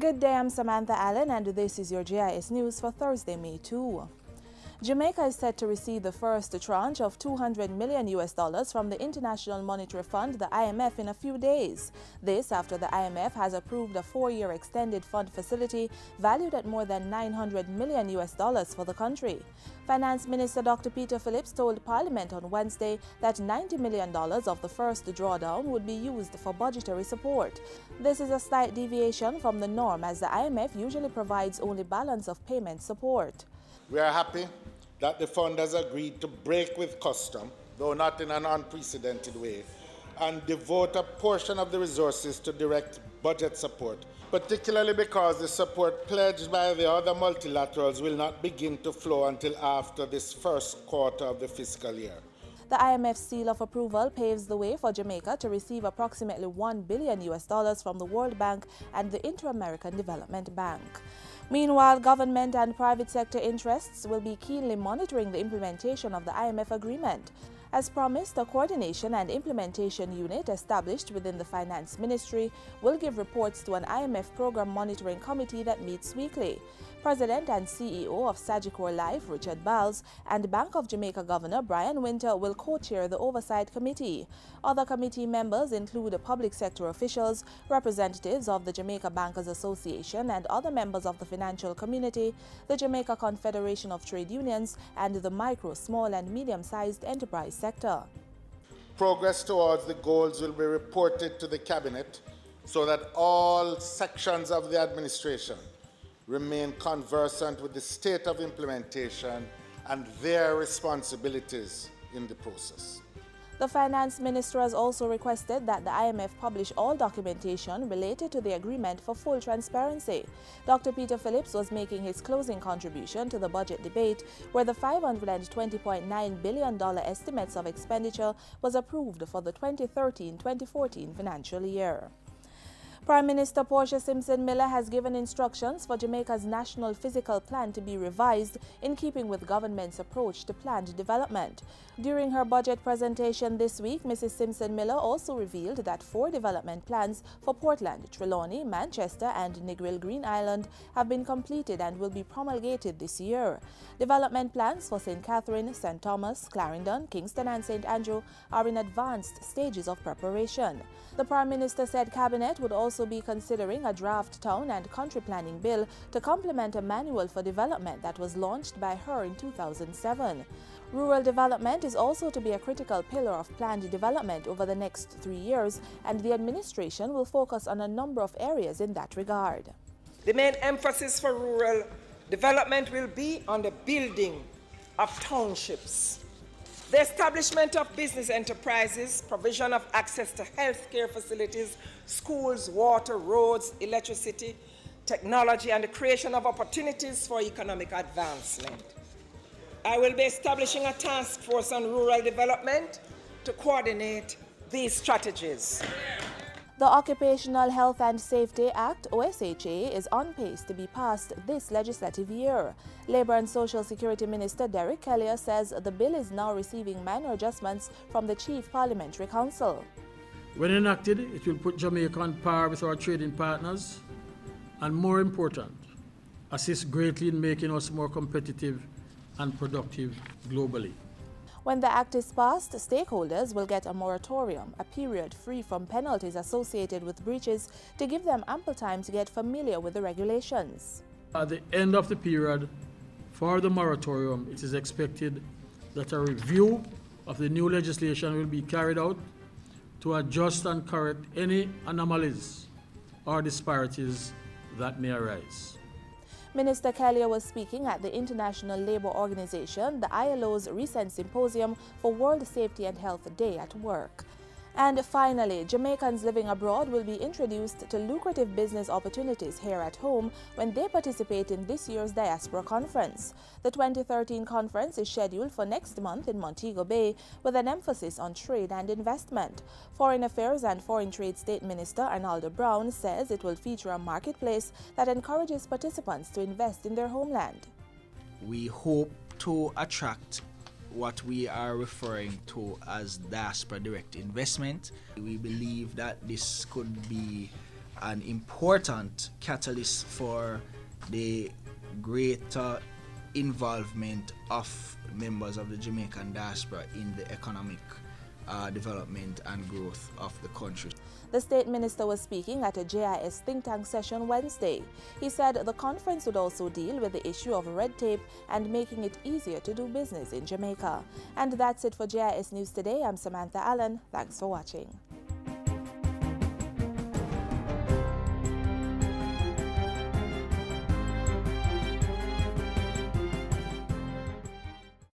Good day, I'm Samantha Allen, and this is your GIS News for Thursday, May 2. Jamaica is set to receive the first tranche of $200 million from the International Monetary Fund, the IMF, in a few days. This after the IMF has approved a 4-year extended fund facility valued at more than $900 million for the country. Finance Minister Dr. Peter Phillips told Parliament on Wednesday that $90 million of the first drawdown would be used for budgetary support. This is a slight deviation from the norm, as the IMF usually provides only balance of payment support. We are happy that the fund has agreed to break with custom, though not in an unprecedented way, and devote a portion of the resources to direct budget support, particularly because the support pledged by the other multilaterals will not begin to flow until after this first quarter of the fiscal year. The IMF's seal of approval paves the way for Jamaica to receive approximately $1 billion from the World Bank and the Inter-American Development Bank. Meanwhile, government and private sector interests will be keenly monitoring the implementation of the IMF agreement. As promised, a coordination and implementation unit established within the Finance Ministry will give reports to an IMF program monitoring committee that meets weekly. President and CEO of Sagicor Life, Richard Bowles, and Bank of Jamaica Governor Brian Winter will co-chair the Oversight Committee. Other committee members include public sector officials, representatives of the Jamaica Bankers Association and other members of the financial community, the Jamaica Confederation of Trade Unions, and the micro, small and medium-sized enterprise sector. Progress towards the goals will be reported to the Cabinet so that all sections of the administration remain conversant with the state of implementation and their responsibilities in the process. The Finance Minister has also requested that the IMF publish all documentation related to the agreement for full transparency. Dr. Peter Phillips was making his closing contribution to the budget debate, where the $520.9 billion estimates of expenditure was approved for the 2013-2014 financial year. Prime Minister Portia Simpson Miller has given instructions for Jamaica's National Physical Plan to be revised in keeping with government's approach to planned development. During her budget presentation this week, Mrs. Simpson Miller also revealed that 4 development plans for Portland, Trelawney, Manchester and Negril Green Island have been completed and will be promulgated this year. Development plans for St. Catherine, St. Thomas, Clarendon, Kingston and St. Andrew are in advanced stages of preparation. The Prime Minister said Cabinet would also be considering a draft town and country planning bill to complement a manual for development that was launched by her in 2007. Rural development is also to be a critical pillar of planned development over the next 3 years, and the administration will focus on a number of areas in that regard. The main emphasis for rural development will be on the building of townships, the establishment of business enterprises, provision of access to healthcare facilities, schools, water, roads, electricity, technology, and the creation of opportunities for economic advancement. I will be establishing a task force on rural development to coordinate these strategies. The Occupational Health and Safety Act, OSHA, is on pace to be passed this legislative year. Labour and Social Security Minister Derek Kelly says the bill is now receiving minor adjustments from the Chief Parliamentary Council. When enacted, it will put Jamaica on par with our trading partners and, more important, assist greatly in making us more competitive and productive globally. When the act is passed, stakeholders will get a moratorium, a period free from penalties associated with breaches, to give them ample time to get familiar with the regulations. At the end of the period for the moratorium, it is expected that a review of the new legislation will be carried out to adjust and correct any anomalies or disparities that may arise. Minister Kelly was speaking at the International Labour Organization, the ILO's recent symposium for World Safety and Health Day at Work. And finally, Jamaicans living abroad will be introduced to lucrative business opportunities here at home when they participate in this year's Diaspora Conference. The 2013 conference is scheduled for next month in Montego Bay, with an emphasis on trade and investment. Foreign Affairs and Foreign Trade State Minister Arnaldo Brown says it will feature a marketplace that encourages participants to invest in their homeland. We hope to attract what we are referring to as diaspora direct investment. We believe that this could be an important catalyst for the greater involvement of members of the Jamaican diaspora in the economic development and growth of the country. The State Minister was speaking at a JIS think tank session Wednesday. He said the conference would also deal with the issue of red tape and making it easier to do business in Jamaica. And that's it for JIS News Today. I'm Samantha Allen. Thanks for watching.